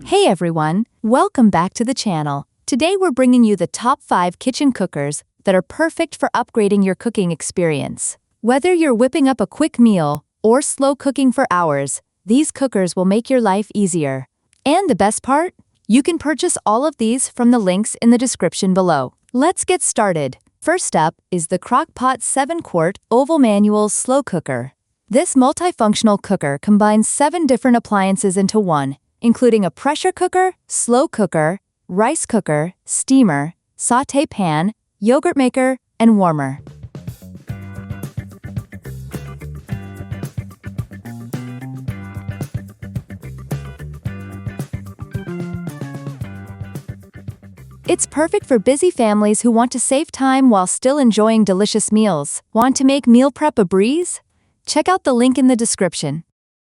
Hey everyone, welcome back to the channel. Today we're bringing you the top 5 kitchen cookers that are perfect for upgrading your cooking experience. Whether you're whipping up a quick meal or slow cooking for hours, these cookers will make your life easier. And the best part? You can purchase all of these from the links in the description below. Let's get started. First up is the Crock-Pot 7-quart oval manual slow cooker. This multifunctional cooker combines 7 different appliances into one, including a pressure cooker, slow cooker, rice cooker, steamer, sauté pan, yogurt maker, and warmer. It's perfect for busy families who want to save time while still enjoying delicious meals. Want to make meal prep a breeze? Check out the link in the description.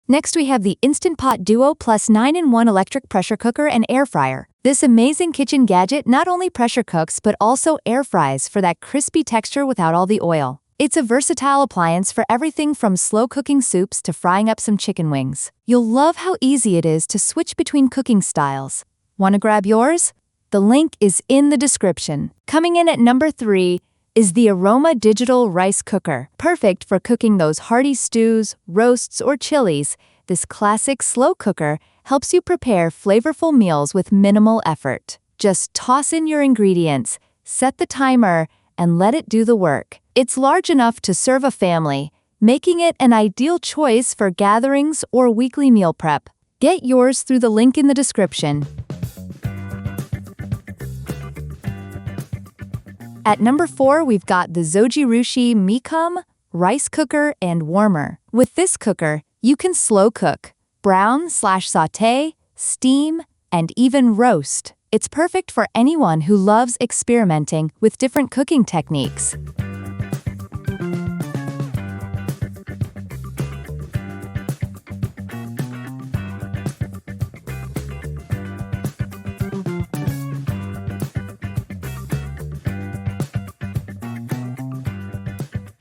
Next we have the Instant Pot Duo Plus 9-in-1 electric pressure cooker and air fryer. This amazing kitchen gadget not only pressure cooks but also air fries for that crispy texture without all the oil. It's a versatile appliance for everything from slow cooking soups to frying up some chicken wings. You'll love how easy it is to switch between cooking styles. Want to grab yours? The link is in the description. Coming in at number 3 is the AROMA digital rice cooker. Perfect for cooking those hearty stews, roasts, or chilies, this classic slow cooker helps you prepare flavorful meals with minimal effort. Just toss in your ingredients, set the timer, and let it do the work. It's large enough to serve a family, making it an ideal choice for gatherings or weekly meal prep. Get yours through the link in the description. At number 4, we've got the Zojirushi Micom rice cooker and warmer. With this cooker, you can slow cook, brown/sauté, steam, and even roast. It's perfect for anyone who loves experimenting with different cooking techniques.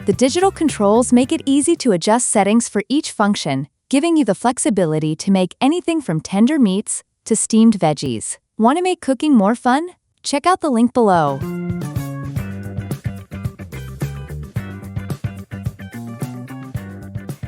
The digital controls make it easy to adjust settings for each function, giving you the flexibility to make anything from tender meats to steamed veggies. Want to make cooking more fun? Check out the link below.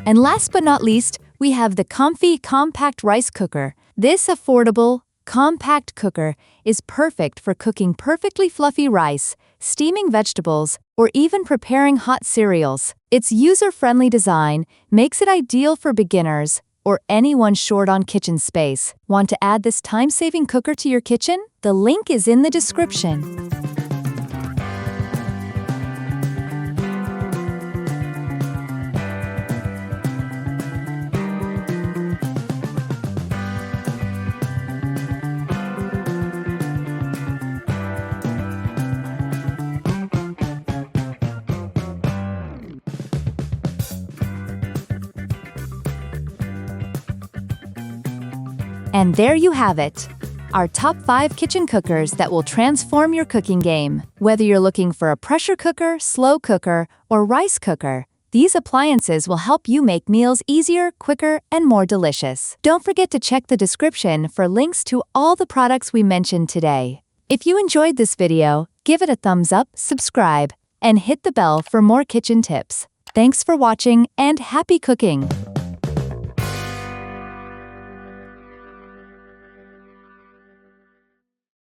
And last but not least, we have the COMFEE compact rice cooker. This affordable, compact cooker is perfect for cooking perfectly fluffy rice, steaming vegetables, or even preparing hot cereals. Its user-friendly design makes it ideal for beginners or anyone short on kitchen space. Want to add this time-saving cooker to your kitchen? The link is in the description. And there you have it, our top 5 kitchen cookers that will transform your cooking game. Whether you're looking for a pressure cooker, slow cooker, or rice cooker, these appliances will help you make meals easier, quicker, and more delicious. Don't forget to check the description for links to all the products we mentioned today. If you enjoyed this video, give it a thumbs up, subscribe, and hit the bell for more kitchen tips. Thanks for watching and happy cooking!